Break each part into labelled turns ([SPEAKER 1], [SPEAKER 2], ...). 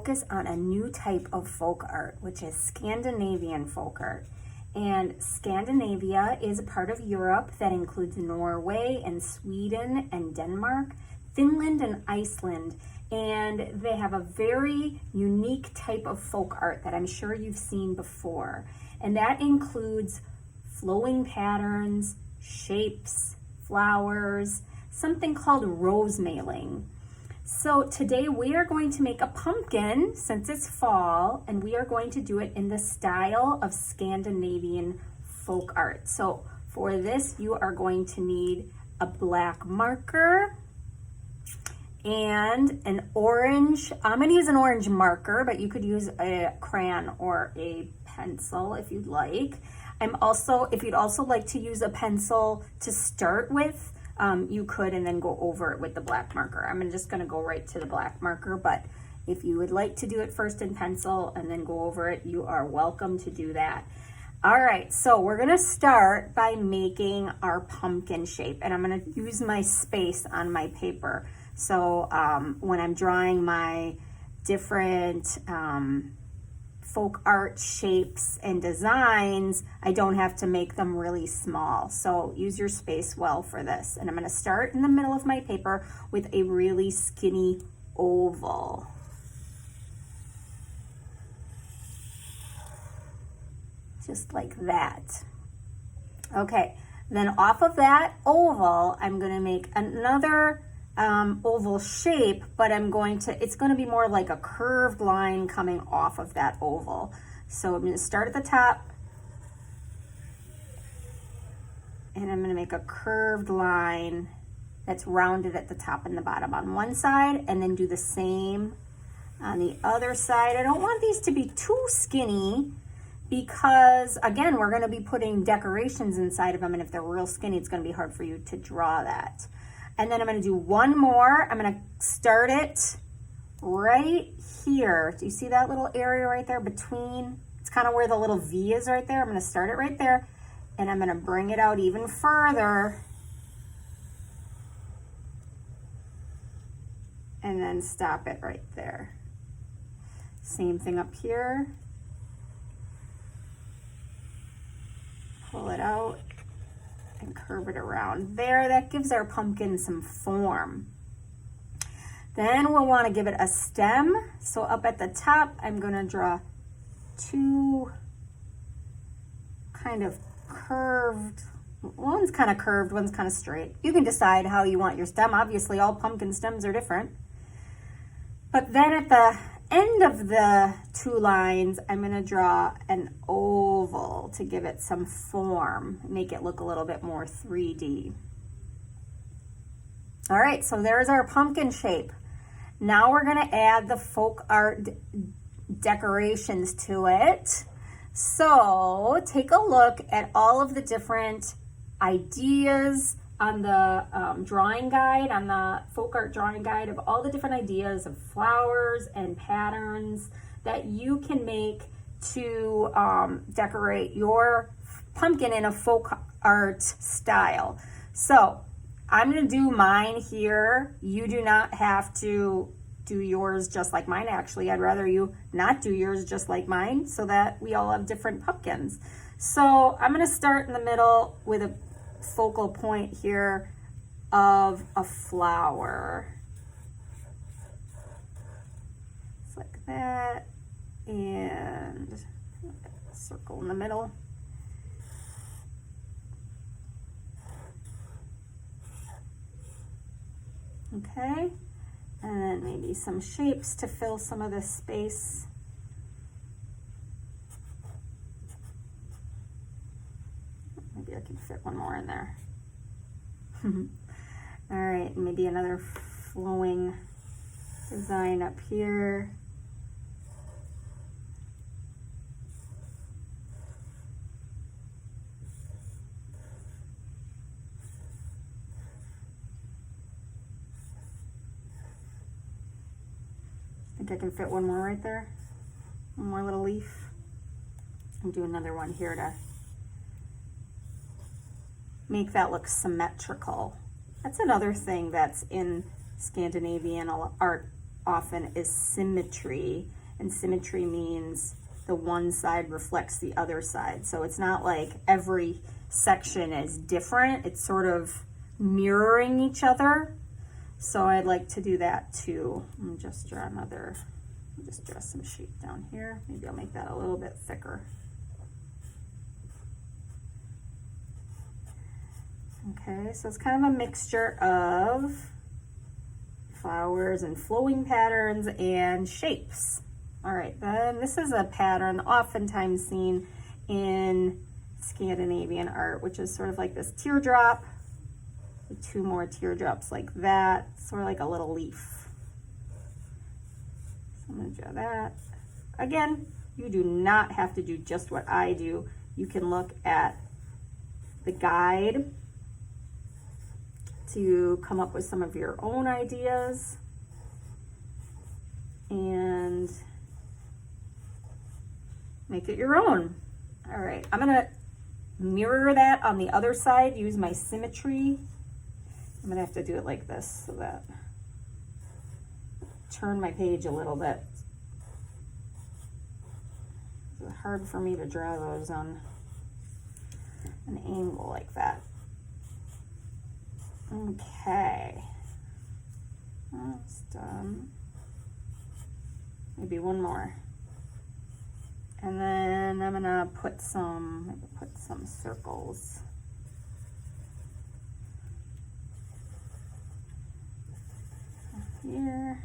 [SPEAKER 1] focus on a new type of folk art, which is Scandinavian folk art. And Scandinavia is a part of Europe that includes Norway and Sweden and Denmark, Finland and Iceland. And they have a very unique type of folk art that I'm sure you've seen before. And that includes flowing patterns, shapes, flowers, something called rose mailing. So today we are going to make a pumpkin since it's fall, and we are going to do it in the style of Scandinavian folk art. So for this, you are going to need a black marker and an orange. I'm going to use an orange marker, but you could use a crayon or a pencil if you'd like. If you'd also like to use a pencil to start with, you could, and then go over it with the black marker. I'm just going to go right to the black marker, but if you would like to do it first in pencil and then go over it, you are welcome to do that. All right, so we're going to start by making our pumpkin shape, and I'm going to use my space on my paper. So when I'm drawing my different folk art shapes and designs, I don't have to make them really small. So use your space well for this. And I'm going to start in the middle of my paper with a really skinny oval. Just like that. Okay, then off of that oval, I'm going to make another oval shape, but it's going to be more like a curved line coming off of that oval. So I'm going to start at the top, and I'm going to make a curved line that's rounded at the top and the bottom on one side, and then do the same on the other side. I don't want these to be too skinny because, again, we're going to be putting decorations inside of them, and if they're real skinny, it's going to be hard for you to draw that. And then I'm going to do one more. I'm going to start it right here. Do you see that little area right there between? It's kind of where the little V is right there. I'm going to start it right there, and I'm going to bring it out even further. And then stop it right there. Same thing up here. Pull it out and curve it around there. That gives our pumpkin some form. Then we'll want to give it a stem. So up at the top, I'm going to draw two kind of curved, one's kind of curved, one's kind of straight. You can decide how you want your stem. Obviously, all pumpkin stems are different. But then at the end of the two lines, I'm going to draw an oval to give it some form, make it look a little bit more 3D. All right, so there's our pumpkin shape. Now we're going to add the folk art decorations to it. So take a look at all of the different ideas on the drawing guide, on the folk art drawing guide, of all the different ideas of flowers and patterns that you can make to decorate your pumpkin in a folk art style. So I'm going to do mine here. You do not have to do yours just like mine. Actually, I'd rather you not do yours just like mine so that we all have different pumpkins. So I'm going to start in the middle with a focal point here of a flower. Just like that, and circle in the middle. Okay, and then maybe some shapes to fill some of this space. Maybe I can fit one more in there. All right, maybe another flowing design up here. I think I can fit one more right there. One more little leaf. And do another one here to make that look symmetrical. That's another thing that's in Scandinavian art often, is symmetry. And symmetry means the one side reflects the other side. So it's not like every section is different. It's sort of mirroring each other. So I'd like to do that too. Let me just draw some shape down here. Maybe I'll make that a little bit thicker. Okay, so it's kind of a mixture of flowers and flowing patterns and shapes. All right, then this is a pattern oftentimes seen in Scandinavian art, which is sort of like this teardrop, with 2 more teardrops like that, sort of like a little leaf. So I'm gonna draw that. Again, you do not have to do just what I do. You can look at the guide to come up with some of your own ideas and make it your own. All right, I'm gonna mirror that on the other side, use my symmetry. I'm gonna have to do it like this so that, turn my page a little bit. It's hard for me to draw those on an angle like that. Okay, that's done. Maybe one more. And then I'm gonna put some circles. Here.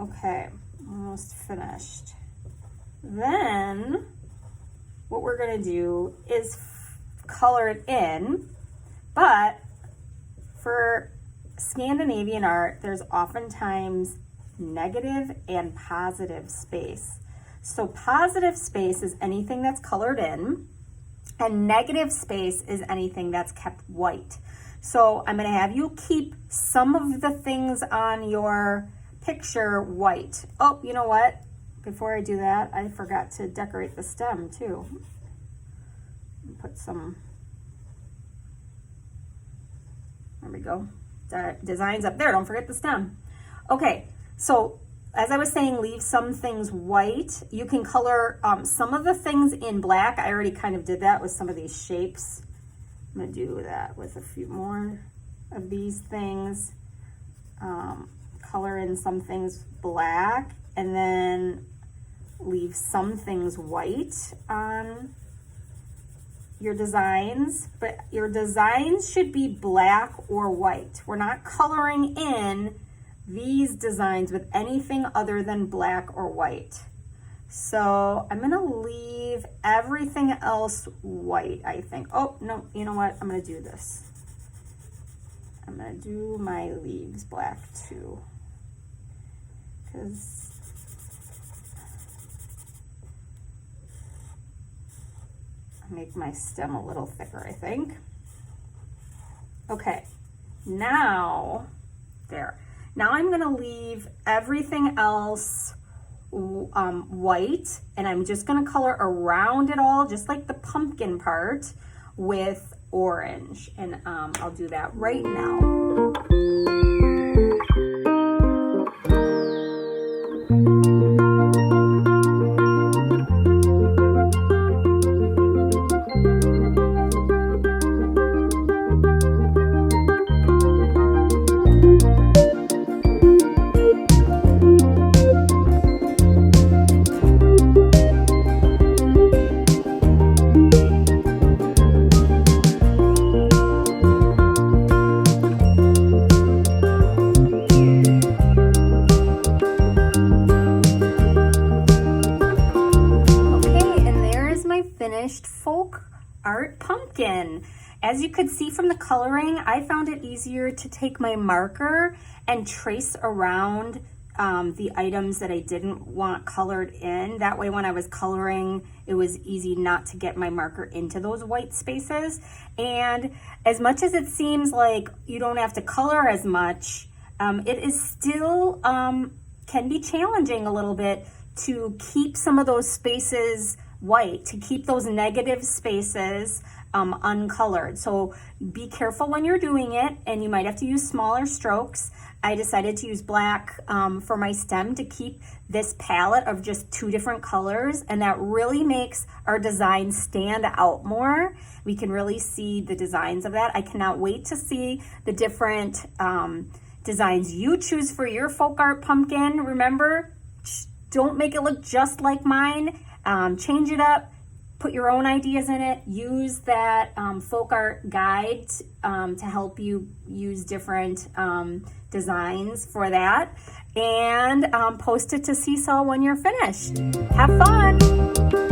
[SPEAKER 1] Okay, almost finished. Then what we're gonna do is color it in, but for Scandinavian art, there's oftentimes negative and positive space. So positive space is anything that's colored in, and negative space is anything that's kept white. So I'm gonna have you keep some of the things on your picture white. Oh, you know what? Before I do that, I forgot to decorate the stem too. Put some, there we go. Designs up there, don't forget the stem. Okay, so as I was saying, leave some things white. You can color some of the things in black. I already kind of did that with some of these shapes. I'm gonna do that with a few more of these things. Color in some things black and then leave some things white on your designs, but your designs should be black or white. We're not coloring in these designs with anything other than black or white. So I'm gonna leave everything else white, I think. Oh, no, you know what? I'm gonna do this. I'm gonna do my leaves black too, because make my stem a little thicker, I think. Okay, now there. Now I'm gonna leave everything else white, and I'm just gonna color around it all, just like the pumpkin part, with orange. And I'll do that right now. Folk art pumpkin. As you could see from the coloring, I found it easier to take my marker and trace around the items that I didn't want colored in. That way when I was coloring, it was easy not to get my marker into those white spaces. And as much as it seems like you don't have to color as much, it is still can be challenging a little bit to keep some of those spaces white to keep those negative spaces uncolored. So be careful when you're doing it, and you might have to use smaller strokes. I decided to use black for my stem to keep this palette of just 2 different colors, and that really makes our design stand out more. We can really see the designs of that. I cannot wait to see the different designs you choose for your folk art pumpkin. Remember, don't make it look just like mine. Change it up. Put your own ideas in it. Use that folk art guide to help you use different designs for that. And post it to Seesaw when you're finished. Have fun!